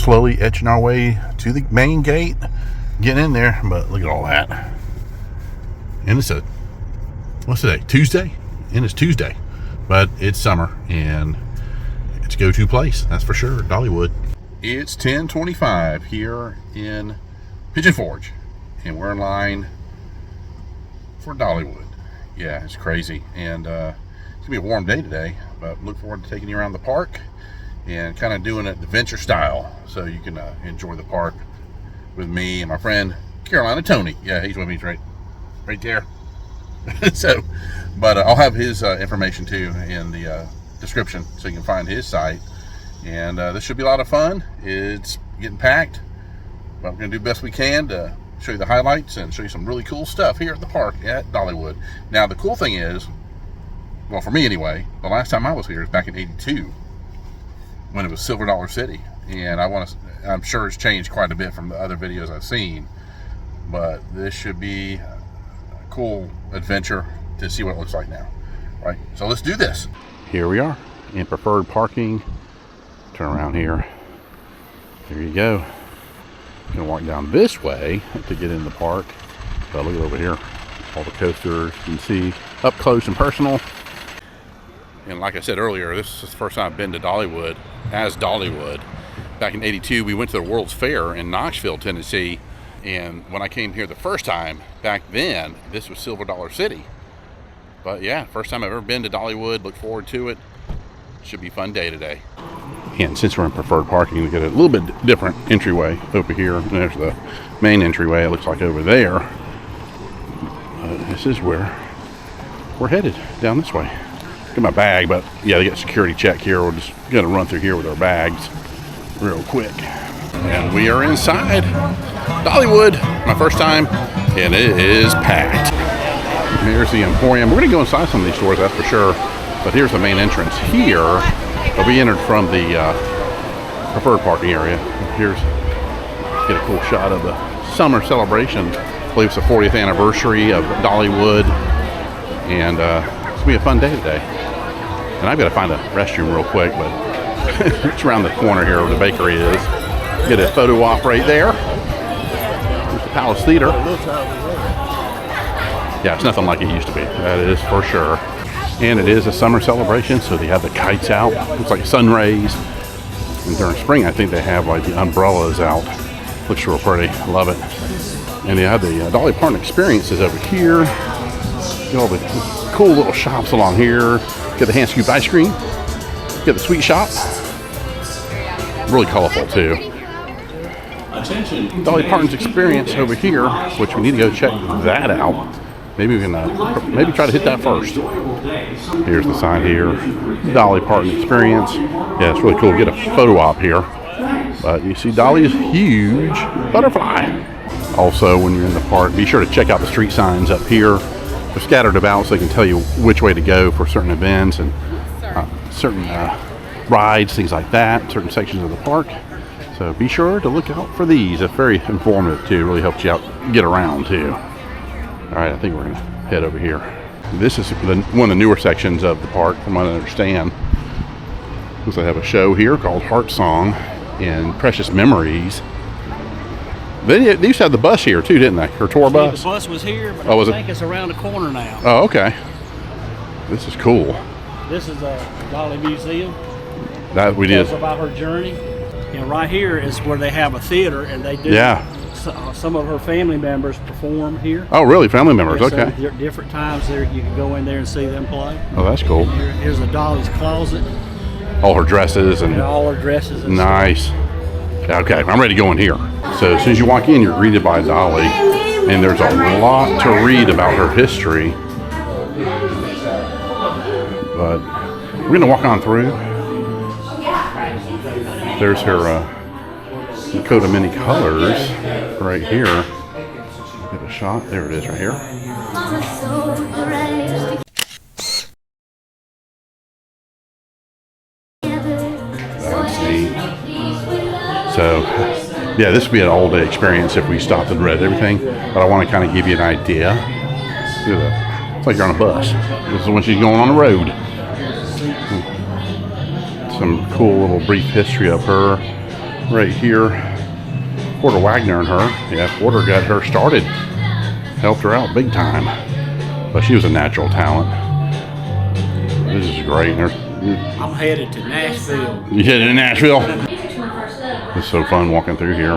slowly etching our way to the main gate, getting in there. But look at all that. And it's what's today? Tuesday? And it's Tuesday. But it's summer, and it's a go-to place, that's for sure, Dollywood. It's 10:25 here in Pigeon Forge, and we're in line for Dollywood. Yeah, it's crazy, and it's gonna be a warm day today, but look forward to taking you around the park and kind of doing it adventure style, so you can enjoy the park with me and my friend Carolina Tony. Yeah, he's with me, right there. So, but I'll have his information too in the description, so you can find his site. And this should be a lot of fun. It's getting packed, but we're gonna do the best we can to show you the highlights and show you some really cool stuff here at the park at Dollywood. Now, the cool thing is, well, for me anyway, the last time I was here was back in '82 when it was Silver Dollar City, and I'm sure it's changed quite a bit from the other videos I've seen, but this should be a cool adventure to see what it looks like now. Right, so let's do this. Here we are in preferred parking. Turn around here. There you go. You can walk down this way to get in the park. But look at over here. All the coasters you can see up close and personal. And like I said earlier, this is the first time I've been to Dollywood as Dollywood. Back in '82, we went to the World's Fair in Knoxville, Tennessee. And when I came here the first time, back then, this was Silver Dollar City. But yeah, first time I've ever been to Dollywood. Look forward to it. Should be a fun day today. And since we're in preferred parking, we get a little bit different entryway over here. And there's the main entryway, it looks like over there. This is where we're headed, down this way. Get my bag, but yeah, they get security check here. We're just gonna run through here with our bags real quick. And we are inside Dollywood, my first time, and it is packed. Here's the Emporium. We're gonna go inside some of these stores, that's for sure. But here's the main entrance here. But we entered from the preferred parking area. Here's, get a cool shot of the summer celebration. I believe it's the 40th anniversary of Dollywood. And it's gonna be a fun day today. And I've got to find a restroom real quick, but it's around the corner here where the bakery is. Get a photo op right there. There's the Palace Theater. Yeah, it's nothing like it used to be. That is for sure. And it is a summer celebration, so they have the kites out. Looks like sun rays. And during spring, I think they have like the umbrellas out. Looks real pretty. I love it. And they have the Dolly Parton experiences over here. Get all the cool little shops along here. Get the hand scooped ice cream. Get the sweet shop. Really colorful too. Dolly Parton's experience over here, which we need to go check that out. Maybe we can maybe try to hit that first. Here's the sign here, Dolly Parton experience. Yeah, it's really cool. Get a photo op here. But you see Dolly's huge butterfly. Also, when you're in the park, be sure to check out the street signs up here. They're scattered about so they can tell you which way to go for certain events and certain rides, things like that, certain sections of the park. So be sure to look out for these. It's very informative too. It really helps you out get around too. All right, I think we're gonna head over here. This is one of the newer sections of the park, from what I understand. Looks like they have a show here called Heart Song and Precious Memories. They used to have the bus here too, didn't they? Or tour bus? The bus was here, but I think it's around the corner now. Oh, okay. This is cool. This is a Dolly Museum. That we did. It's about her journey. And right here is where they have a theater, and they do. Yeah. Some of her family members perform here. Oh, really? Family members? Yeah, okay. So different times there, you can go in there and see them play. Oh, that's cool. Here's a Dolly's closet. All her dresses and all her dresses. And nice. Okay, I'm ready to go in here. So as soon as you walk in, you're greeted by Dolly, and there's a lot to read about her history. But we're gonna walk on through. There's her coat of many colors right here. Get a shot. There it is right here. That's neat. So, yeah, this would be an all-day experience if we stopped and read everything. But I want to kind of give you an idea. It's like you're on a bus. This is when she's going on the road. Some cool little brief history of her. right here. Porter Wagner and her. Yeah, Porter got her started. Helped her out big time. But she was a natural talent. This is great. I'm headed to Nashville. You headed to Nashville? It's so fun walking through here.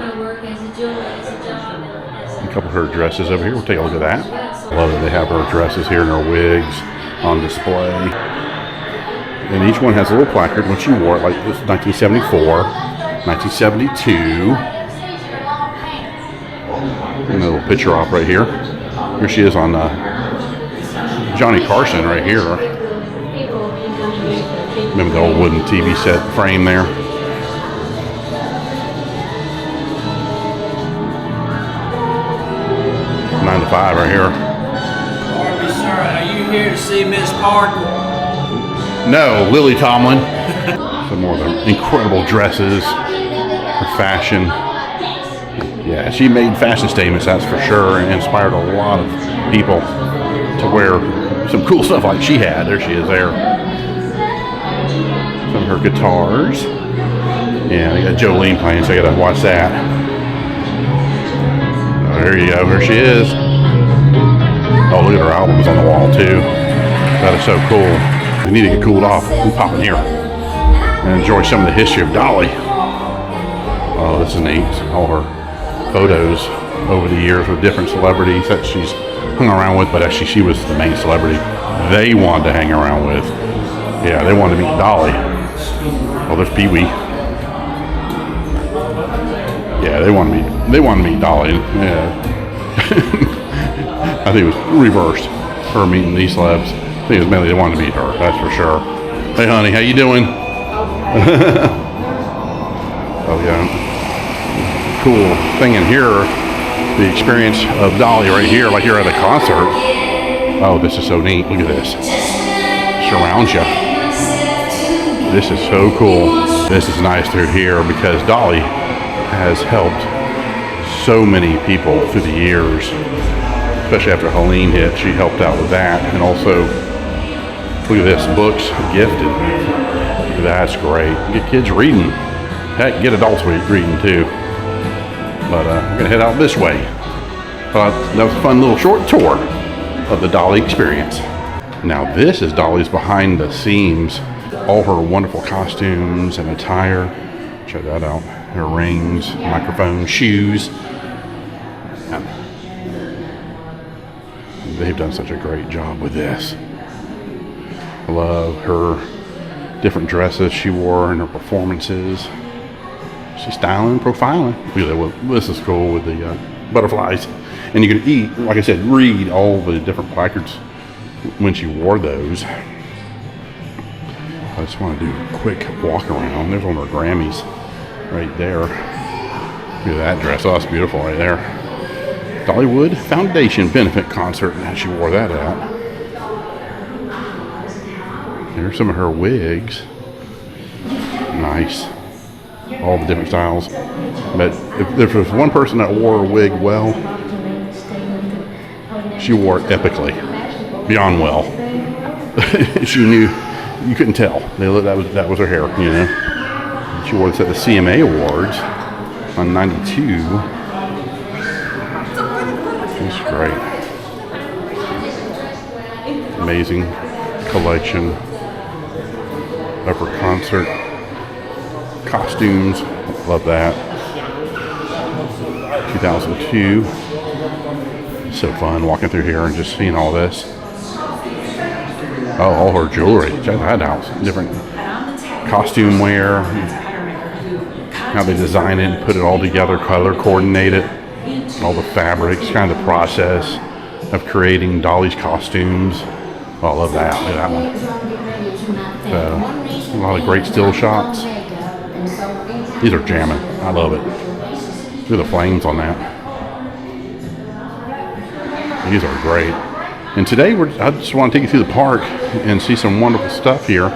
A couple of her dresses over here. We'll take a look at that. I love that they have her dresses here and her wigs on display. And each one has a little placard when she wore it, like this 1974, 1972. And a little picture op right here. Here she is on Johnny Carson right here. Remember the old wooden TV set frame there? Nine to 5 right here. Pardon me, sir. Are you here to see Miss Parton? No, Lily Tomlin. Some more of the incredible dresses, her fashion. Yeah, she made fashion statements, that's for sure, and inspired a lot of people to wear some cool stuff like she had. There she is there. Some of her guitars. Yeah, they got Jolene playing, so I gotta watch that. Oh, there you go, here she is. Oh, look at her albums on the wall too. That is so cool. We need to get cooled off. We pop in here and enjoy some of the history of Dolly. Oh, this is neat. All her photos over the years with different celebrities that she's hung around with, but actually she was the main celebrity they wanted to hang around with. Yeah, they wanted to meet Dolly. Oh, there's Pee Wee. Yeah, they wanted to meet Dolly. Yeah. I think it was reversed. Her meeting these celebs. I think it was mainly they wanted to meet her. That's for sure. Hey, honey, how you doing? Oh yeah. Cool thing in here, the experience of Dolly right here, like you're at a concert. Oh, this is so neat. Look at this. Surrounds you. This is so cool. This is nice through here because Dolly has helped so many people through the years, especially after Helene hit. She helped out with that, and also look at this, books gifted. That's great. Get kids reading. Heck, get adults reading too. But we're gonna head out this way. That was a fun little short tour of the Dolly experience. Now this is Dolly's behind the scenes. All her wonderful costumes and attire. Check that out. Her rings, microphone, shoes. And they've done such a great job with this. I love her different dresses she wore in her performances. She's styling, profiling. Look at that. This is cool with the butterflies. And you can eat, like I said, read all the different placards when she wore those. I just want to do a quick walk around. There's one of her Grammys right there. Look at that dress. Oh, that's beautiful right there. Dollywood Foundation benefit concert. And she wore that at. Here's some of her wigs. Nice. All the different styles. But if there was one person that wore a wig well, she wore it epically. Beyond well. She knew, you couldn't tell. That was her hair, you know. She wore this at the CMA Awards on 92. It's great. Amazing collection of her concert costumes. Love that. 2002. So fun walking through here and just seeing all this. Oh, all her jewelry. Check that out. Different costume wear. How they design it, put it all together, color coordinate it. All the fabrics, kind of the process of creating Dolly's costumes. Oh, I love that. Look at that one. So, a lot of great still shots. These are jamming. I love it. Look at the flames on that. These are great. And today, I just want to take you through the park and see some wonderful stuff here.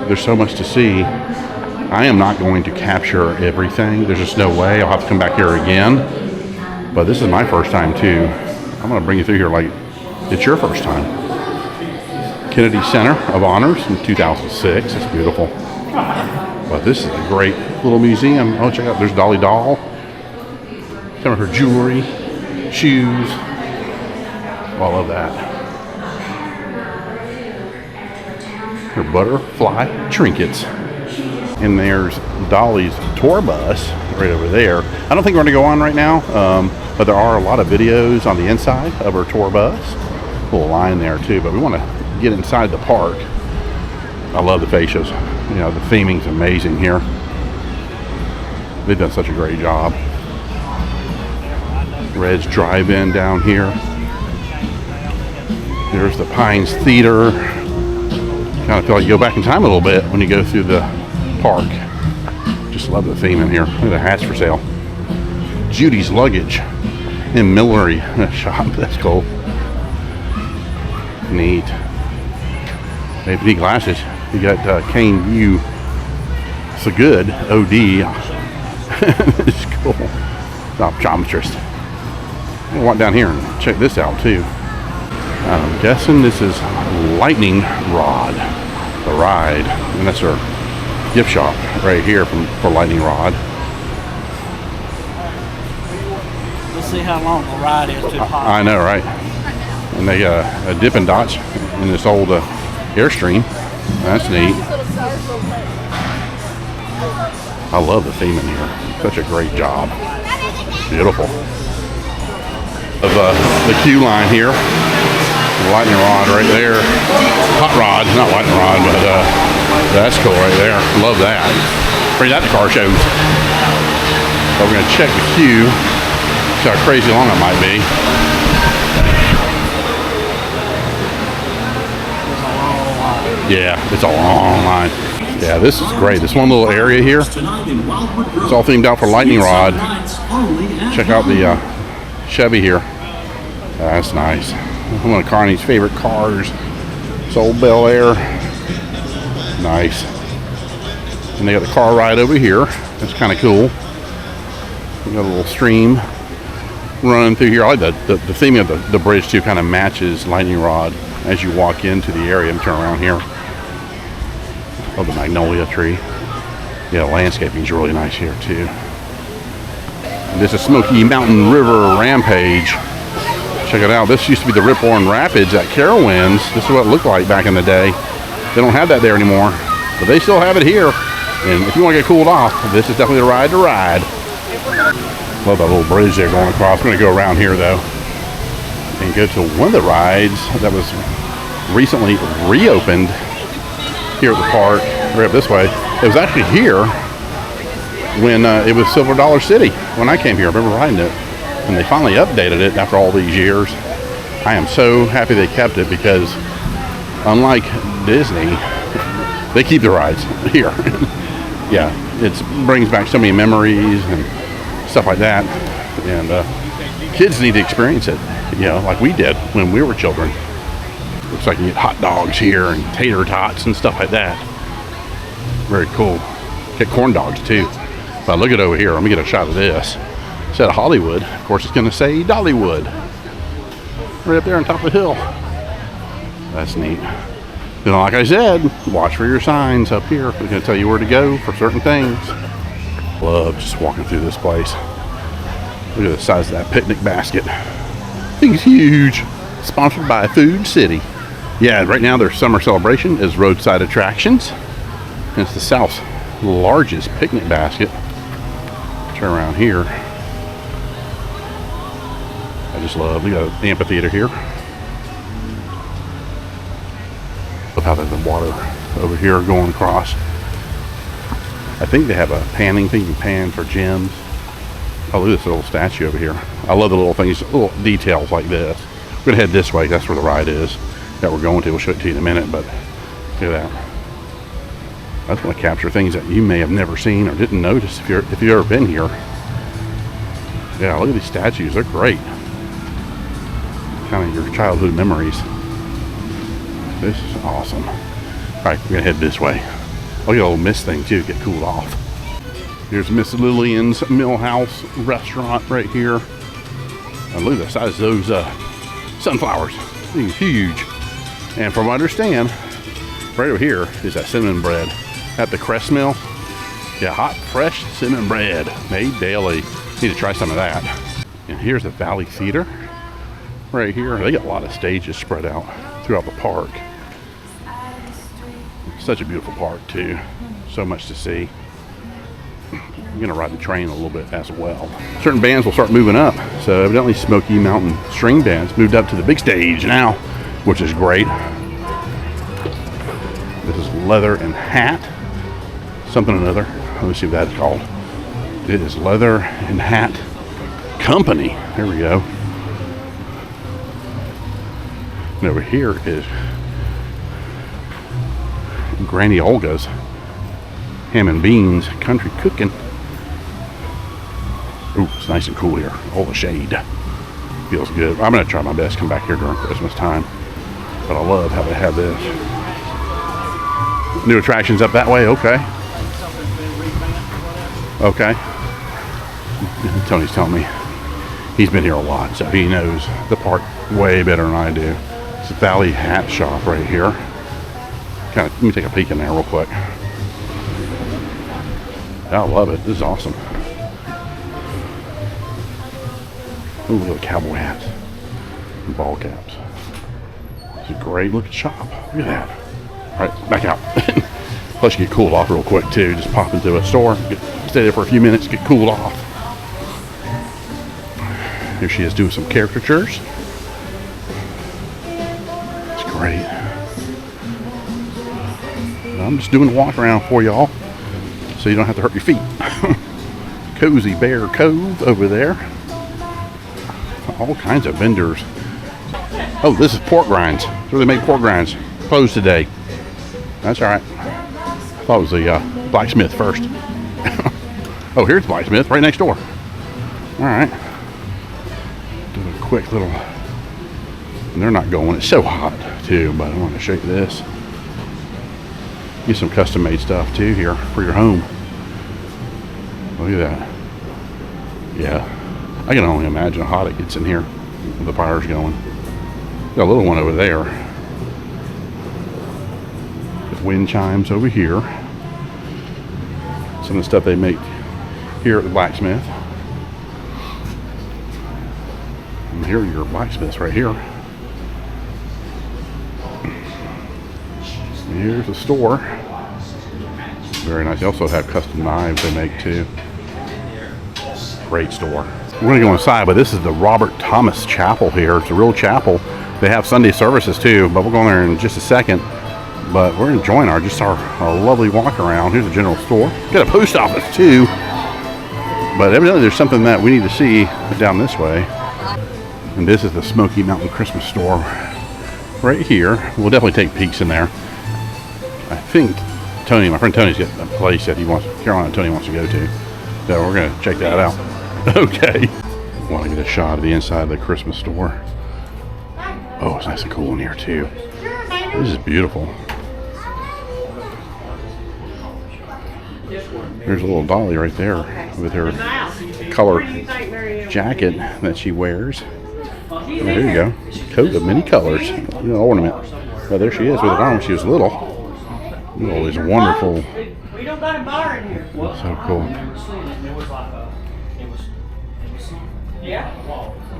There's so much to see. I am not going to capture everything. There's just no way. I'll have to come back here again. But this is my first time too. I'm going to bring you through here like it's your first time. Kennedy Center of Honors in 2006. It's beautiful. But this is a great little museum. Oh, check out, there's Dolly Doll. Some of her jewelry, shoes. Oh, I love that. Her butterfly trinkets. And there's Dolly's tour bus right over there. I don't think we're going to go on right now, but there are a lot of videos on the inside of her tour bus. A little line there too, but we want to get inside the park. I love the fascias. You know, the theming's amazing here. They've done such a great job. Red's Drive-In down here. There's the Pines Theater. Kind of feel like you go back in time a little bit when you go through the park. Just love the theme in here. Look at the hats for sale. Judy's Luggage and Millinery shop. That's cool. Neat. If you need glasses, you got Kane U. So good. OD. It's cool. Optometrist. I'll walk down here and check this out too. I'm guessing this is Lightning Rod, the ride, and that's our gift shop right here for Lightning Rod. Let's see how long the ride is to pop. I know, right? And they Dippin' Dots in this old Airstream. That's neat. I love the theme in here. Such a great job. Beautiful. Of the queue line here. The lightning rod right there. Hot rod, not lightning rod, but that's cool right there. Love that. Bring that to car shows. But we're gonna check the queue. See how crazy long it might be. Yeah, it's a long line. Yeah, this is great. This one little area here, it's all themed out for lightning rod. Check out the Chevy here. That's nice. One of Carney's favorite cars. It's old Bel Air. Nice. And they got the car ride over here. That's kind of cool. We got a little stream running through here. I like the theme of the bridge too. Kind of matches lightning rod as you walk into the area. And turn around here. Oh, the magnolia tree. Yeah, landscaping is really nice here too. And this is Smoky Mountain River Rampage. Check it out. This used to be the Ripon Rapids at Carowinds. This is what it looked like back in the day. They don't have that there anymore, but they still have it here. And if you want to get cooled off, this is definitely the ride to ride. Love that little bridge there going across. I'm going to go around here though and go to one of the rides that was recently reopened here at the park, right up this way. It was actually here when it was Silver Dollar City when I came here. I remember riding it, and they finally updated it after all these years. I am so happy they kept it because unlike Disney, they keep the rides here. Yeah, it brings back so many memories and stuff like that, and kids need to experience it, you know, like we did when we were children. Looks like you get hot dogs here and tater tots and stuff like that. Very cool. Get corn dogs too. But look at over here. Let me get a shot of this. Instead of Hollywood, of course, it's going to say Dollywood. Right up there on top of the hill. That's neat. You know, like I said, watch for your signs up here. We're going to tell you where to go for certain things. Love just walking through this place. Look at the size of that picnic basket. Thing's huge. Sponsored by Food City. Yeah, right now their summer celebration is roadside attractions. And it's the South's largest picnic basket. Turn around here. I just love, we got an amphitheater here. Love how there's the water over here going across. I think they have a panning thing you can pan for gems. Oh, look at this little statue over here. I love the little things, little details like this. We're gonna head this way. That's where the ride is that we're going to. We'll show it to you in a minute, but look at that. I just want to capture things that you may have never seen or didn't notice if you've ever been here. Yeah, look at these statues. They're great. Kind of your childhood memories. This is awesome. All right, we're gonna head this way. Look at a little mist thing too. Get cooled off. Here's Miss Lillians Millhouse restaurant right here. And look at the size of those sunflowers. These huge. And from what I understand, right over here is that cinnamon bread. at the Crest Mill. Yeah, hot, fresh cinnamon bread made daily. Need to try some of that. And here's the Valley Theater right here. They got a lot of stages spread out throughout the park. Such a beautiful park too. So much to see. I'm gonna ride the train a little bit as well. Certain bands will start moving up. So evidently Smoky Mountain String Bands moved up to the big stage now, which is great. This is Leather and Hat. Something or another. Let me see what that's called. It is Leather and Hat Company. There we go. And over here is Granny Olga's Ham and Beans Country Cooking. Ooh, it's nice and cool here. All the shade. Feels good. I'm going to try my best to come back here during Christmas time. But I love how they have this. New attractions up that way? Okay. Okay. Tony's telling me he's been here a lot, so he knows the park way better than I do. It's a Valley Hat Shop right here. Let me take a peek in there real quick. I love it. This is awesome. Ooh, little cowboy hats and ball caps. It's a great looking shop. Look at that. All right, back out. Plus, you get cooled off real quick too. Just pop into a store, stay there for a few minutes, get cooled off. Here she is doing some caricatures. It's great. I'm just doing a walk around for y'all so you don't have to hurt your feet. Cozy Bear Cove over there. All kinds of vendors. Oh, this is pork grinds. That's where they make pork grinds. Closed today. That's all right. I thought it was the Blacksmith first. Oh, here's Blacksmith right next door. All right. Do a quick little. And they're not going. It's so hot too, but I want to show you this. Get some custom made stuff too here for your home. Look at that. Yeah. I can only imagine how hot it gets in here with the fires going. Got a little one over there. With wind chimes over here. Some of the stuff they make here at the Blacksmith. And here are your blacksmiths right here. And here's the store. Very nice. They also have custom knives they make too. Great store. We're going to go inside, but this is the Robert Thomas Chapel here. It's a real chapel. They have Sunday services too, but we'll go in there in just a second. But we're enjoying our lovely walk around. Here's a general store. Got a post office too. But evidently there's something that we need to see down this way. And this is the Smoky Mountain Christmas store right here. We'll definitely take peeks in there. I think Tony, my friend Tony's got a place that Carolina and Tony wants to go to. So we're going to check that out. Okay. Want to get a shot of the inside of the Christmas store. Oh, it's nice and cool in here too. This is beautiful. There's a little Dolly right there with her color jacket that she wears. Oh, there you go. Coat of many colors. Ornament. Oh, there she is with it on when she was little. Oh, these wonderful. So cool.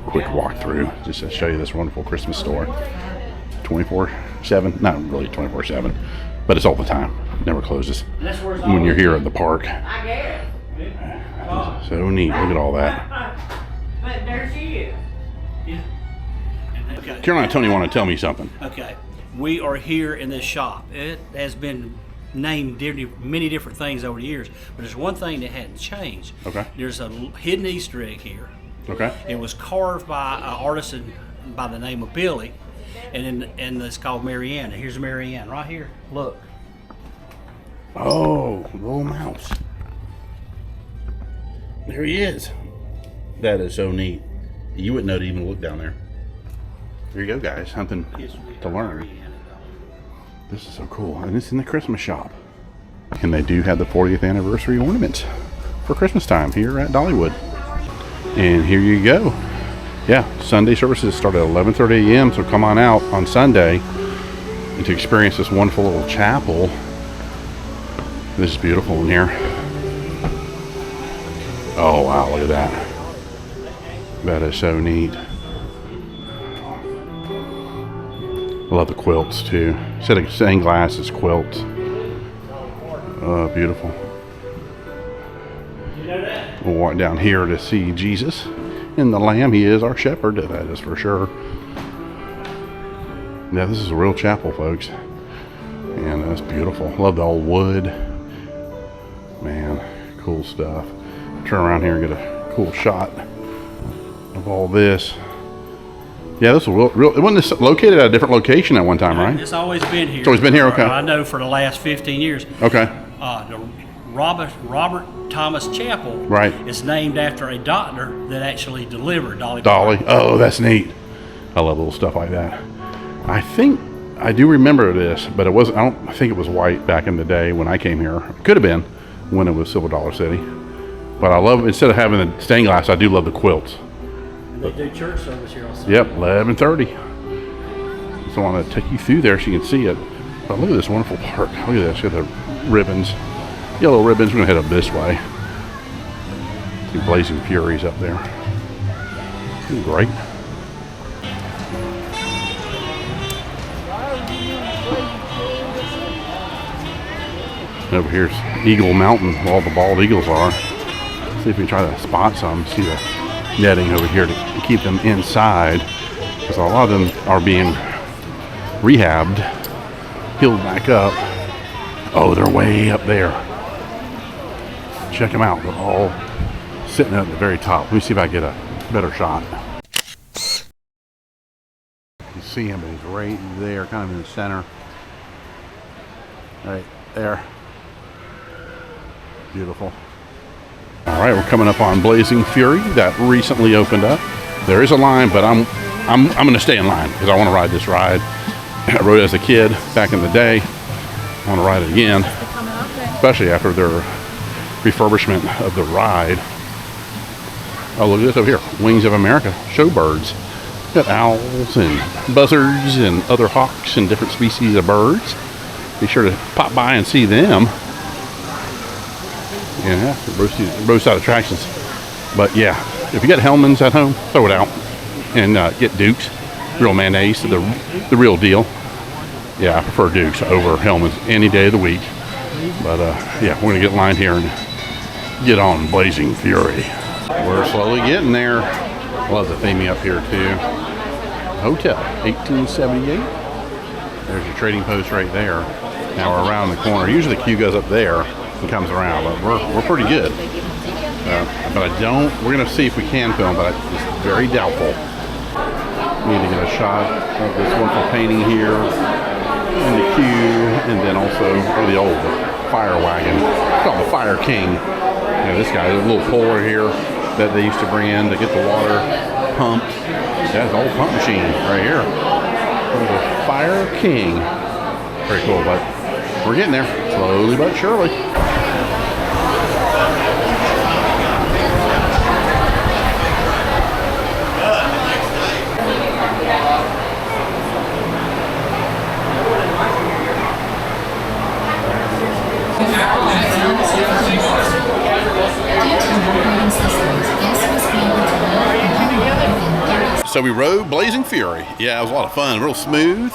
Quick walkthrough just to show you this wonderful Christmas store. 24/7. Not really 24/7, but it's all the time. It never closes when you're here at the park. So neat. Look at all that. But there she is. Yeah. Okay. Carolina and Tony want to tell me something. Okay. We are here in this shop. It has been named many different things over the years, but there's one thing that hadn't changed. Okay. There's a hidden Easter egg here. Okay. It was carved by an artisan by the name of Billy, and it's called Mary Ann. And here's Mary Ann right here. Look. Oh, little mouse. There he is. That is so neat. You wouldn't know to even look down there. There you go, guys. Something to learn. This is so cool. And it's in the Christmas shop. And they do have the 40th anniversary ornaments for Christmas time here at Dollywood. And here you go. Yeah, Sunday services start at 11:30 a.m. So come on out on Sunday and to experience this wonderful little chapel This is beautiful in here. Oh wow, look at that. That is so neat. I love the quilts too. Instead of stained glass, it's quilts. Oh, beautiful. We'll walk down here to see Jesus and the Lamb. He is our shepherd, that is for sure. Yeah, this is a real chapel, folks. And that's beautiful. Love the old wood. Man, cool stuff. Turn around here and get a cool shot of all this. Yeah, this was real. It wasn't located at a different location at one time, right? It's always been here. It's always been here, okay. I know for the last 15 years. Okay. The Robert Thomas Chapel right. is named after a doctor that actually delivered Dolly. Oh, that's neat. I love little stuff like that. I think I do remember this, but it wasn't. I think it was white back in the day when I came here. It could have been when it was Silver Dollar City. But I love, instead of having the stained glass, I do love the quilts. And they do church service here also. Yep, 11:30. So I want to take you through there so you can see it. But look at this wonderful park. Look at this. Got the ribbons, yellow ribbons. We're gonna head up this way. See Blazing Furies up there. Great. Over here's Eagle Mountain, where all the bald eagles are. See if we can try to spot some. See the netting over here to keep them inside, because a lot of them are being rehabbed, healed back up. Oh, they're way up there. Check them out. They're all sitting at the very top. Let me see if I get a better shot. You see him, but he's right there, kind of in the center. Right there. Beautiful. All right, we're coming up on Blazing Fury that recently opened up. There is a line, but I'm going to stay in line because I want to ride this ride. I rode it as a kid back in the day. I want to ride it again, especially after their refurbishment of the ride. Oh, look at this over here. Wings of America, showbirds. Got owls and buzzards and other hawks and different species of birds. Be sure to pop by and see them. Yeah, roadside attractions. But yeah, if you got Hellman's at home, throw it out and get Duke's real mayonnaise, the real deal. Yeah, I prefer Duke's over Hellman's any day of the week. But yeah, we're gonna get lined here and get on Blazing Fury. We're slowly getting there. I love the theming up here too. Hotel 1878. There's your trading post right there. Now we're around the corner. Usually the queue goes up there and comes around, but we're pretty good. But we're gonna see if we can film, but it's very doubtful. Need to get a shot of this wonderful painting here in the queue, and then also the old fire wagon. It's called the Fire King. You know, this guy, a little puller here that they used to bring in to get the water pumped. That's an old pump machine right here. The Fire King. Very cool, but we're getting there, slowly but surely. So we rode Blazing Fury. Yeah, it was a lot of fun, real smooth.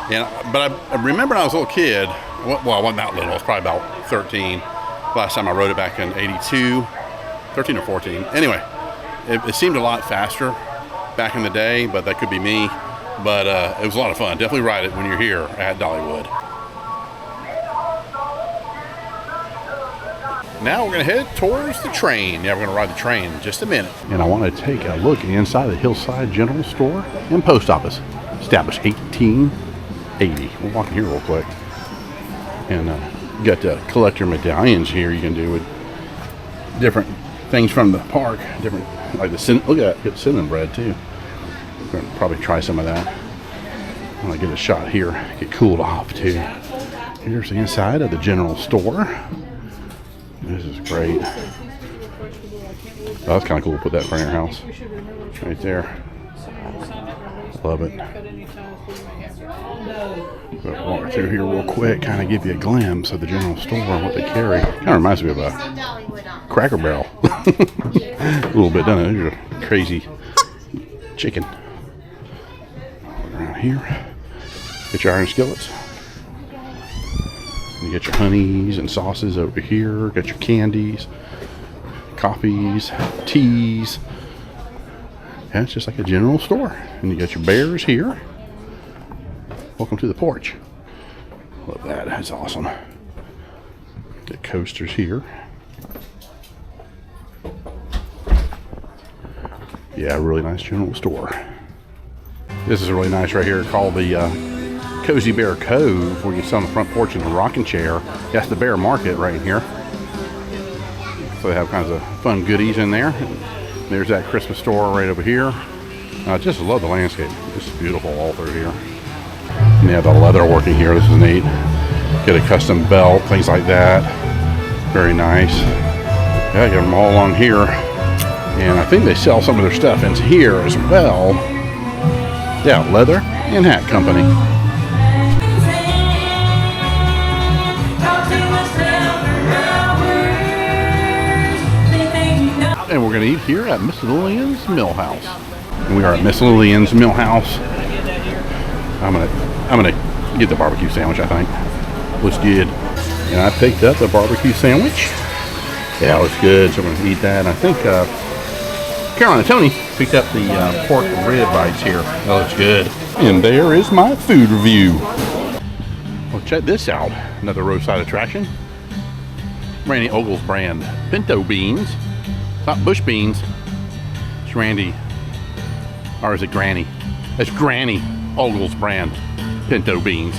But I remember when I was a little kid, well, I wasn't that little, I was probably about 13. Last time I rode it back in 82, 13 or 14. Anyway, it seemed a lot faster back in the day, but that could be me. But it was a lot of fun. Definitely ride it when you're here at Dollywood. Now we're going to head towards the train. Yeah, we're going to ride the train in just a minute. And I want to take a look inside the Hillside General Store and Post Office. Established 1880. We'll walk in here real quick. And you got the collector medallions here you can do with different things from the park. Different, like look at that, get cinnamon bread too. We're going to probably try some of that. I want to get a shot here, get cooled off too. Here's the inside of the general store. This is great. Oh, that's kind of cool to put that in front of your house. Right there. love it. But walk through here real quick, kind of give you a glimpse of the general store and what they carry. Kind of reminds me of a Cracker Barrel. A little bit, doesn't it? There's a crazy chicken. Around here, get your iron skillets. You get your honeys and sauces over here. Got your candies, coffees, teas. Yeah, it's just like a general store. And you got your bears here. Welcome to the porch. Love that. That's awesome. Get coasters here. Yeah, really nice general store. This is really nice right here, called the Cozy Bear Cove, where you sit on the front porch in a rocking chair. That's the bear market right here. So they have kinds of fun goodies in there. There's that Christmas store right over here. I just love the landscape. This is beautiful all through here. And they have the leather working here. This is neat. Get a custom belt, things like that. Very nice. Yeah, get them all along here. And I think they sell some of their stuff in here as well. Yeah, leather and hat company. And we're going to eat here at Miss Lillians Mill House. And we are at Miss Lillians Mill House. I'm gonna get the barbecue sandwich, I think. Looks good. And I picked up the barbecue sandwich. Yeah, it looks good. So I'm going to eat that. And I think Caroline and Tony picked up the pork rib bites here. That looks good. And there is my food review. Well, check this out. Another roadside attraction. Randy Ogle's brand Pinto Beans. It's not bush beans. It's Randy. Or is it Granny? It's Granny Ogle's brand Pinto Beans.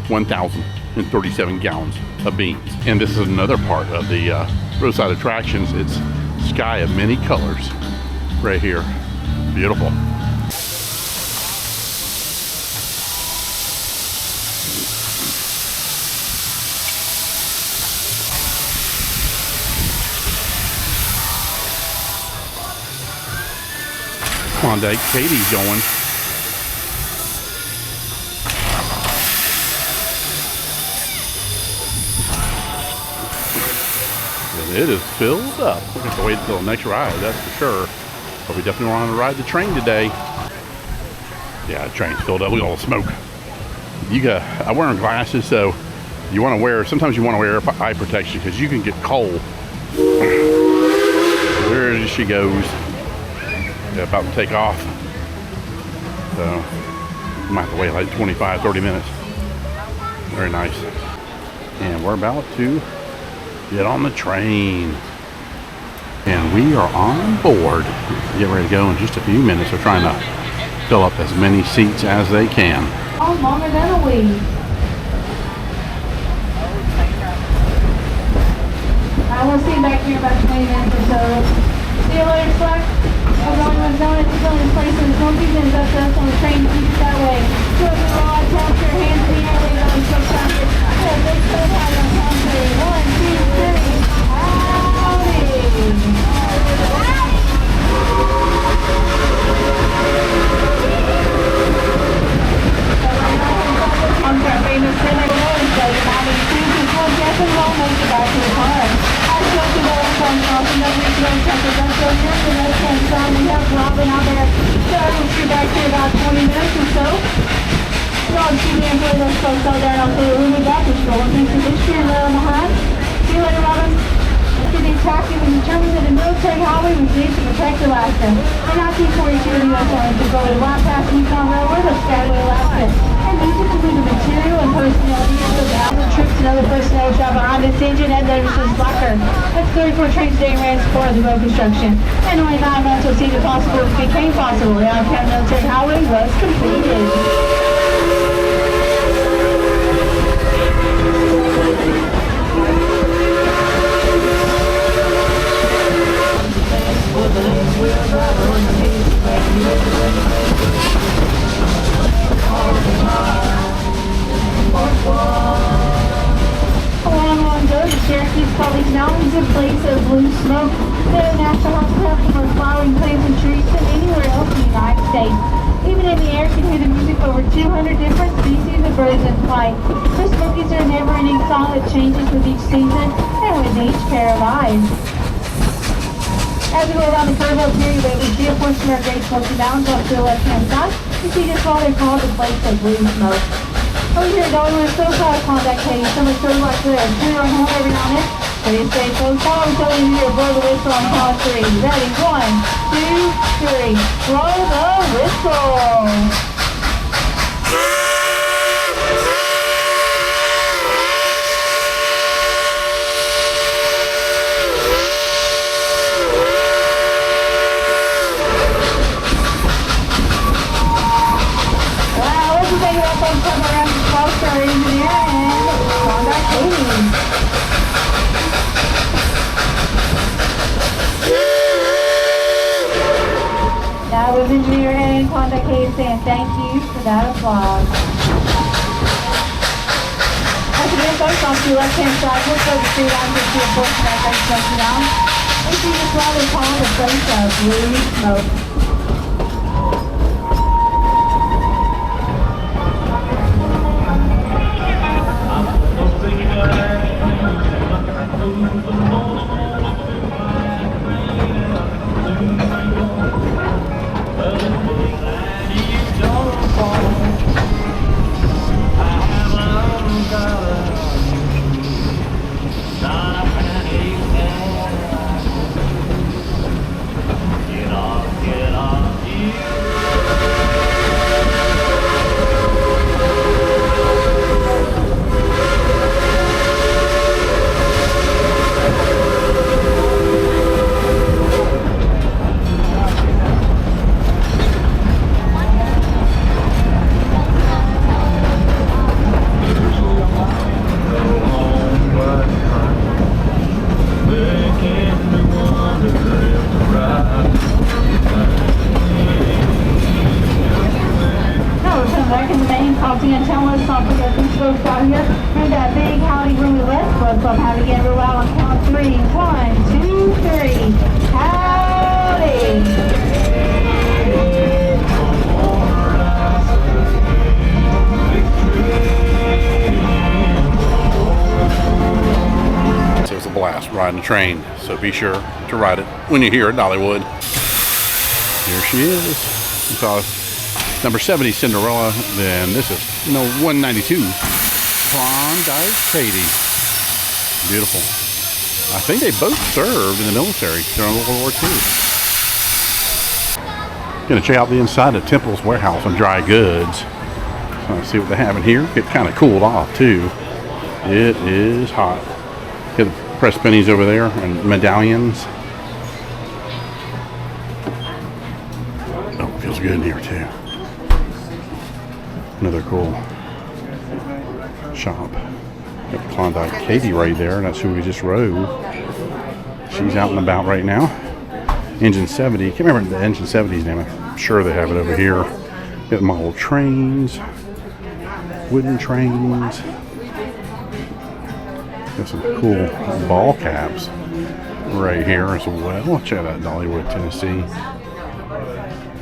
1,037 gallons of beans. And this is another part of the roadside attractions. It's sky of many colors right here. Beautiful. Klondike Katie's going. And it is filled up. We're going to have to wait until the next ride, that's for sure. But we definitely want to ride the train today. Yeah, the train's filled up. Look at all the smoke. I'm wearing glasses, so you want to wear, sometimes you want to wear eye protection because you can get cold. There she goes. Yeah, about to take off. So, you might have to wait like 25, 30 minutes. Very nice. And we're about to get on the train. And we are on board. Get ready to go in just a few minutes. We're trying to fill up as many seats as they can. Oh, longer than a week. I will see you back here about 20 minutes or so. See you later, Slack. Everyone was known at the filling place and Smoky and up to us on the train to keep it that way. So if you're all tap your hands in the air, leave on so fast. So big so high on count three. 1, 2, 3. On to our famous Cinderella and Beautiful. Having two people guess and roll most of back to the car. Our Smoky Dolly Parton also knows we can check the rest of here. The left hand side we have Robin out there. So we'll see back here about 20 minutes or so. We're all see me enjoy those folks out there and I'll tell you when we got this rolling. Thanks for this year and on the high. See you later, Robin. To be attractive and determined that the military highway was made to protect Alaska. In 1942, the U.S. wanted to go to bypass Yukon Railroad of Skyway, Alaska. And these include the material and personnel needed of the troops and other personnel shot behind this engine and then this blocker. That's 34 trains today ran support of the road construction. And only 9 months will see the possible became possible. The Alabama military highway was completed. Along goes the Cherokee's Public Mountains in place of blue smoke. The National Hospital for flowering plants and trees than anywhere else in the United States. Even in the air conditioning that changes with each season and with each pair of eyes. As we go around the curve up here, you will see a portion of our great Smoky Mountains off to the left-hand side. You see just what they call the place of blue smoke. Over here at Dollywood, so proud of Klondike Katie. Some of the stories like this. Turn around home every now and then. Stay safe, folks. Now I'm telling you to blow the whistle on count 3. Ready? 1, 2, 3. Blow the whistle. Engineer and Klondike Katie. That was Engineer and Klondike Katie saying thank you for that applause. As you get folks off to your left-hand side, look over the street line to see a portion of that great Smoky Mountains. We see just what they call the place of blue smoke. Riding the train, so be sure to ride it when you're here at Dollywood. Here she is. You saw number 70 Cinderella, then this is 192 Klondike Katie. Beautiful. I think they both served in the military during World War II. Gonna check out the inside of Temple's warehouse on dry goods. So let's see what they have in here. It kind of cooled off too. It is hot. Get the pressed pennies over there and medallions. Oh, feels good in here too. Another cool shop. Got the Klondike Katie right there. That's who we just rode. She's out and about right now. Engine 70. Can't remember the Engine 70's name. I'm sure they have it over here. Got model trains, wooden trains. Got some cool ball caps right here as well. Check out Dollywood, Tennessee.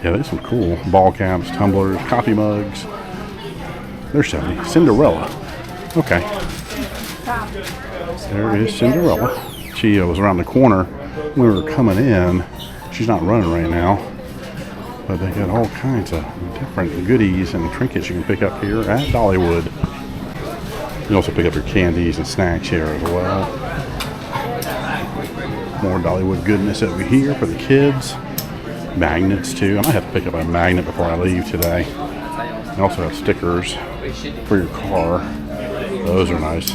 Yeah, there's some cool ball caps, tumblers, coffee mugs. There's 70. Cinderella. Okay. There is Cinderella. She was around the corner when we were coming in. She's not running right now. But they got all kinds of different goodies and trinkets you can pick up here at Dollywood. You can also pick up your candies and snacks here as well. More Dollywood goodness over here for the kids. Magnets too. I might have to pick up a magnet before I leave today. They also have stickers for your car. Those are nice.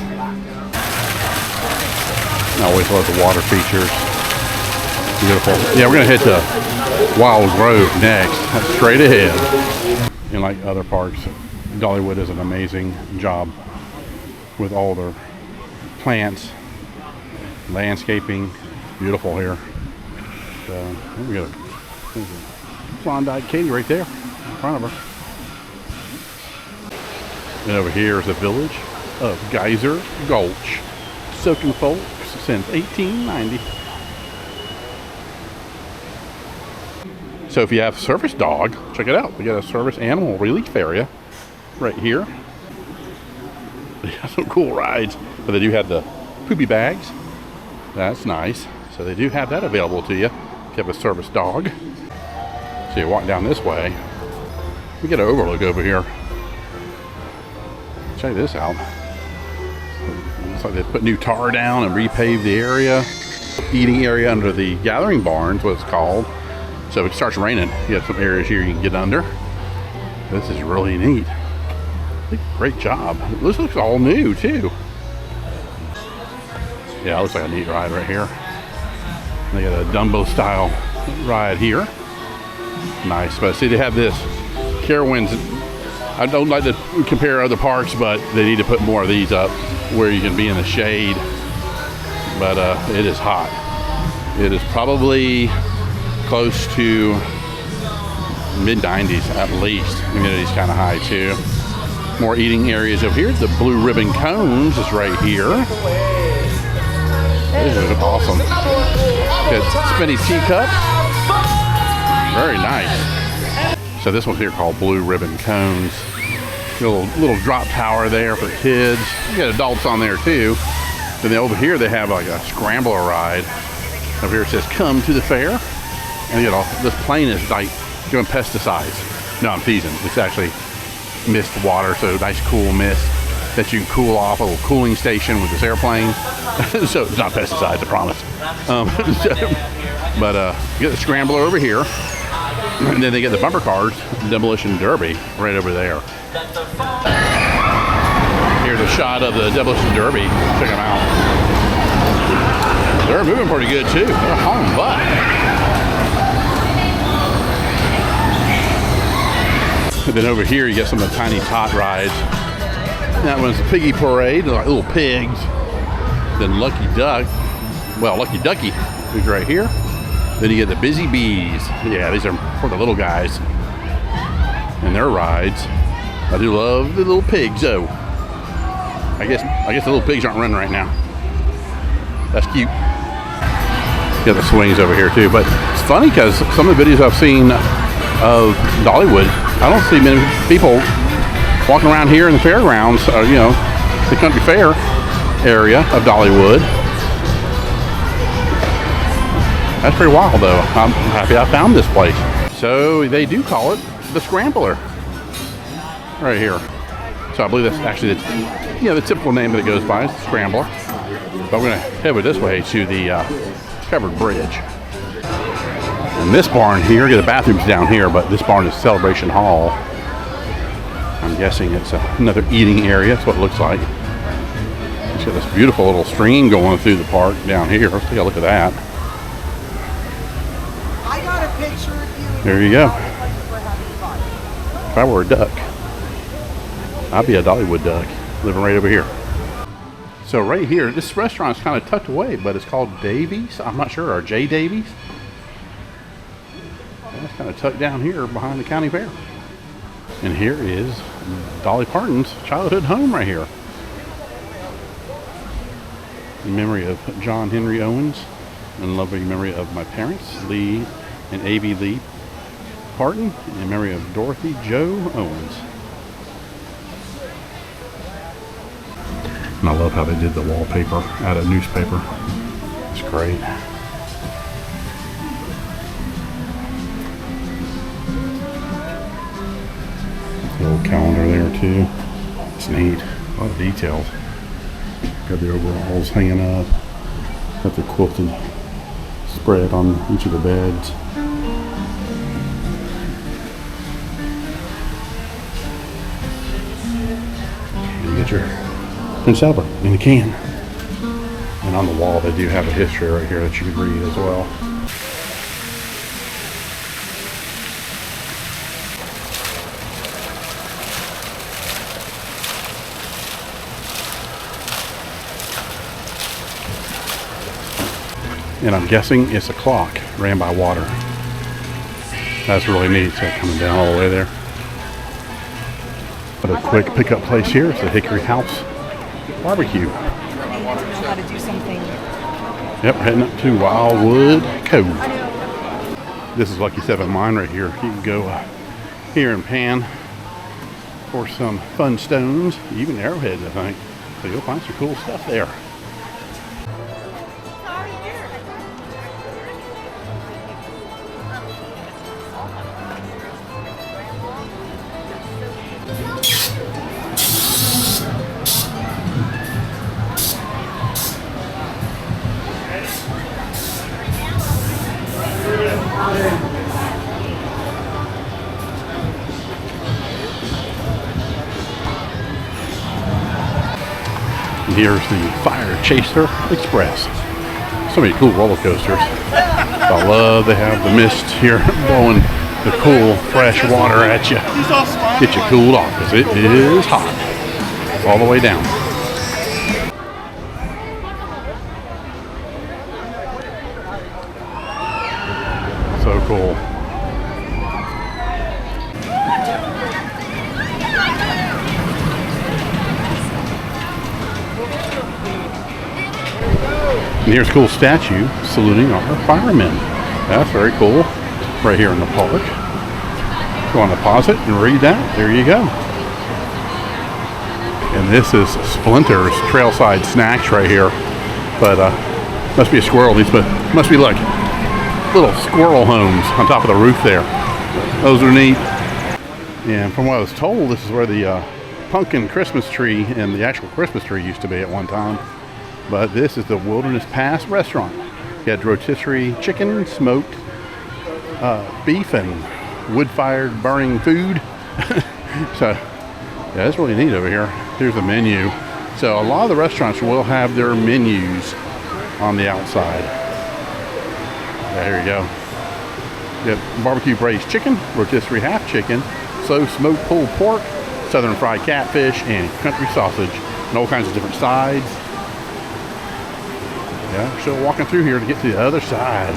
I always love the water features. Beautiful. Yeah, we're going to hit the Wildwood Grove next. That's straight ahead. And like other parks, Dollywood does an amazing job with all their plants, landscaping. Beautiful here. So we got a Klondike Katie right there in front of her. And over here is the village of Geyser Gulch, soaking folks since 1890. So if you have a service dog, check it out. We got a service animal relief area right here. They got some cool rides. But they do have the poopy bags. That's nice. So they do have that available to you if you have a service dog. So you walk down this way. We get an overlook over here. Check this out. Looks like they put new tar down and repaved the area. Eating area under the gathering barns, what it's called. So if it starts raining, you have some areas here you can get under. This is really neat. Great job. This looks all new too. Yeah, it looks like a neat ride right here. They got a Dumbo style ride here. Nice, but see they have this Carowinds. I don't like to compare other parks, but they need to put more of these up where you can be in the shade. But it is hot. It is probably close to mid-90s at least. Humidity's kind of high too. More eating areas over here. The Blue Ribbon Cones is right here. This is awesome. Got spinny teacup. Very nice. So this one's here called Blue Ribbon Cones. Little drop tower there for the kids. You got adults on there too. Then over here they have like a scrambler ride. Over here it says "Come to the fair," and you know this plane is like doing pesticides. No, I'm teasing. It's actually mist water, so nice cool mist that you can cool off. A little cooling station with this airplane. So it's not pesticides, I promise. But you get the scrambler over here, and then they get the bumper cars, Demolition Derby, right over there. Here's a shot of the Demolition Derby. Check them out. They're moving pretty good too. They're hauling butt. And then over here you get some of the tiny tot rides. That one's the Piggy Parade, like little pigs. Then Lucky Duck, well, Lucky Ducky is right here. Then you get the Busy Bees. Yeah, these are for the little guys and their rides. I do love the little pigs though. I guess the little pigs aren't running right now. That's cute. Got the swings over here too, but it's funny because some of the videos I've seen of Dollywood, I don't see many people walking around here in the fairgrounds, or you know, the country fair area of Dollywood. That's pretty wild though. I'm happy I found this place. So they do call it the Scrambler right here. So I believe that's actually the typical name that it goes by is the Scrambler. But we're gonna head over this way to the covered bridge. And this barn here, get the bathrooms down here, but this barn is Celebration Hall. I'm guessing it's another eating area. That's what it looks like. It's got this beautiful little stream going through the park down here. Let's take a look at that. I got a picture of you. There you go. If I were a duck, I'd be a Dollywood duck living right over here. So right here, this restaurant is kind of tucked away, but it's called Davies. I'm not sure, or J. Davies. And it's kind of tucked down here behind the county fair. And here is Dolly Parton's childhood home right here. In memory of John Henry Owens, in lovely memory of my parents, Lee and A.B. Lee Parton, in memory of Dorothy Joe Owens. And I love how they did the wallpaper out of newspaper. It's great. Little calendar there too. It's neat. A lot of details. Got the overalls hanging up. Got the quilted spread on each of the beds. And you get your Prince Albert in a can. And on the wall they do have a history right here that you can read as well. And I'm guessing it's a clock ran by water. That's really neat. It's coming down all the way there. But a quick pickup place here is the Hickory House Barbecue. How to do something. Yep, heading up to Wildwood Cove. This is Lucky 7 Mine right here. You can go here and pan for some fun stones, even arrowheads, I think. So you'll find some cool stuff there. Here's the Fire Chaser Express. So many cool roller coasters. I love they have the mist here blowing the cool fresh water at you. Get you cooled off because it is hot all the way down. So cool. And here's a cool statue saluting our firemen. That's very cool. Right here in the park. If you want to pause it and read that, there you go. And this is Splinter's Trailside Snacks right here. But must be a squirrel. These must be like little squirrel homes on top of the roof there. Those are neat. And from what I was told, this is where the pumpkin Christmas tree and the actual Christmas tree used to be at one time. But this is the Wilderness Pass restaurant. You had rotisserie chicken, smoked beef, and wood-fired burning food. So, yeah, that's really neat over here. Here's the menu. So a lot of the restaurants will have their menus on the outside. There you go. You have barbecue braised chicken, rotisserie half chicken, slow smoked pulled pork, southern fried catfish, and country sausage, and all kinds of different sides. Yeah, still walking through here to get to the other side.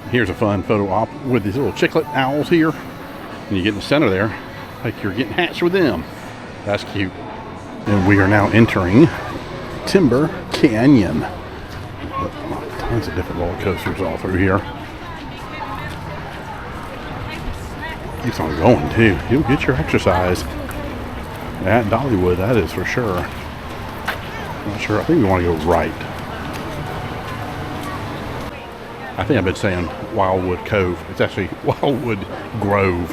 Here's a fun photo op with these little chiclet owls here. And you get in the center there, like you're getting hatched with them. That's cute. And we are now entering Timber Canyon. Tons of different roller coasters all through here. Keeps on going too. You'll get your exercise at Dollywood, that is for sure. Not sure. I think we want to go right. I think I've been saying Wildwood Cove. It's actually Wildwood Grove.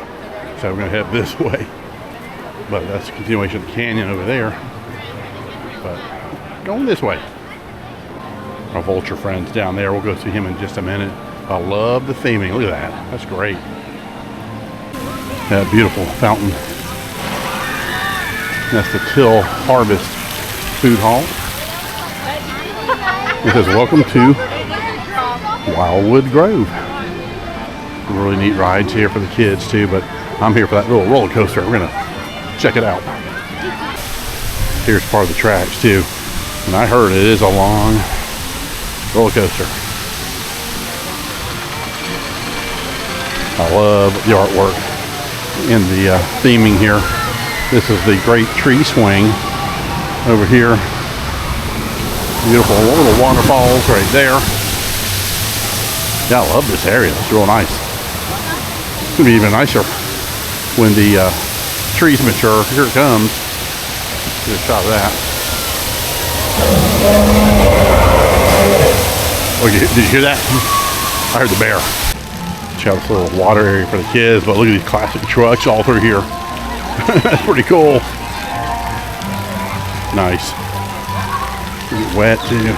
So we're going to head this way. But that's a continuation of the canyon over there. But going this way. Our vulture friend's down there. We'll go see him in just a minute. I love the theming. Look at that. That's great. That beautiful fountain. That's the Till Harvest Food Hall. It says, welcome to Wildwood Grove. Really neat rides here for the kids too, but I'm here for that little roller coaster. We're gonna check it out. Here's part of the tracks too. And I heard it is a long roller coaster. I love the artwork and the theming here. This is the Great Tree Swing over here. Beautiful little waterfalls right there. Yeah, I love this area. It's real nice. It's gonna be even nicer when the trees mature. Here it comes. Get a shot of that. Oh, did you hear that? I heard the bear. Check out this little water area for the kids, but look at these classic trucks all through here. That's pretty cool. Nice. Get wet too.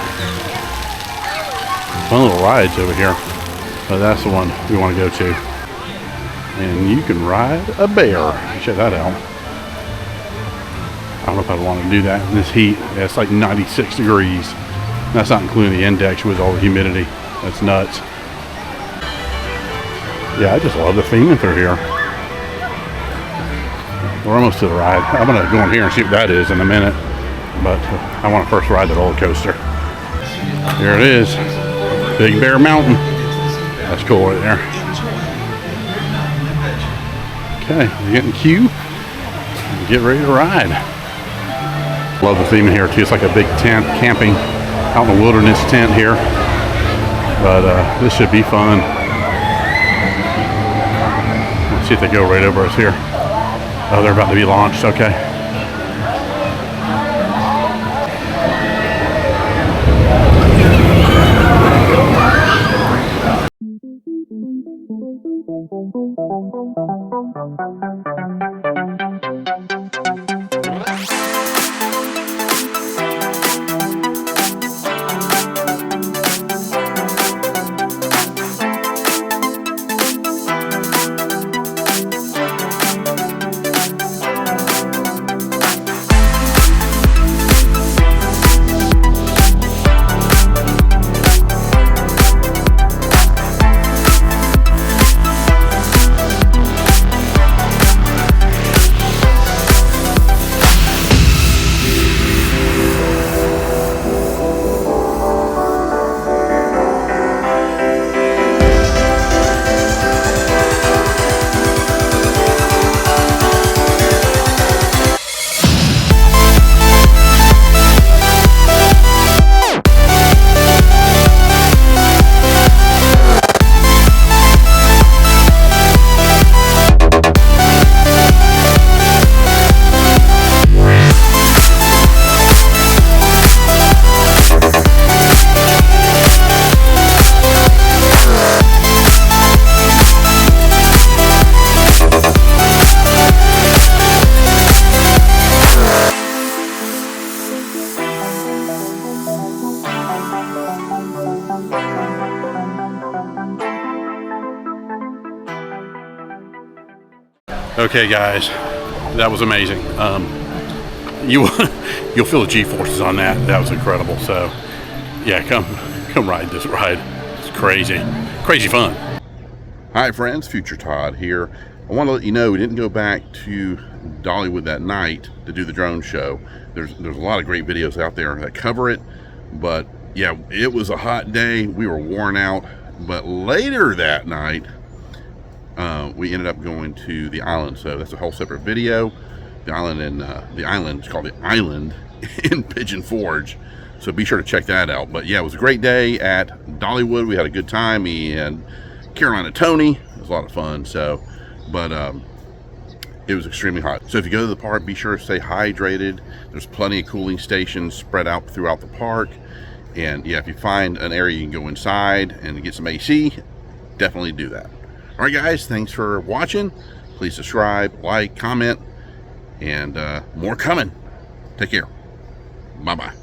Fun little rides over here. But that's the one we want to go to. And you can ride a bear. Check that out. I don't know if I'd want to do that in this heat. Yeah, it's like 96 degrees. That's not including the index with all the humidity. That's nuts. Yeah, I just love the theming through here. We're almost to the ride. I'm going to go in here and see what that is in a minute. But I want to first ride the roller coaster. Here it is. Big Bear Mountain. That's cool right there. Okay, we're getting cue. Get ready to ride. Love the theme in here too. It's like a big tent, camping out in the wilderness tent here. But this should be fun. Let's see if they go right over us here. Oh, they're about to be launched. Okay. Okay, guys, that was amazing. You'll feel the G-forces on that. That was incredible. So, yeah, come ride this ride. It's crazy fun. Hi, friends. Future Todd here. I want to let you know we didn't go back to Dollywood that night to do the drone show. There's a lot of great videos out there that cover it, but yeah, it was a hot day. We were worn out. But later that night, we ended up going to the island, so that's a whole separate video. The island it's called the Island in Pigeon Forge, so be sure to check that out. But yeah, it was a great day at Dollywood. We had a good time. Me and Carolina Tony, it was a lot of fun. So, but it was extremely hot. So if you go to the park, be sure to stay hydrated. There's plenty of cooling stations spread out throughout the park, and yeah, if you find an area you can go inside and get some AC, definitely do that. All right, guys, thanks for watching. Please subscribe, like, comment, and more coming. Take care. Bye-bye.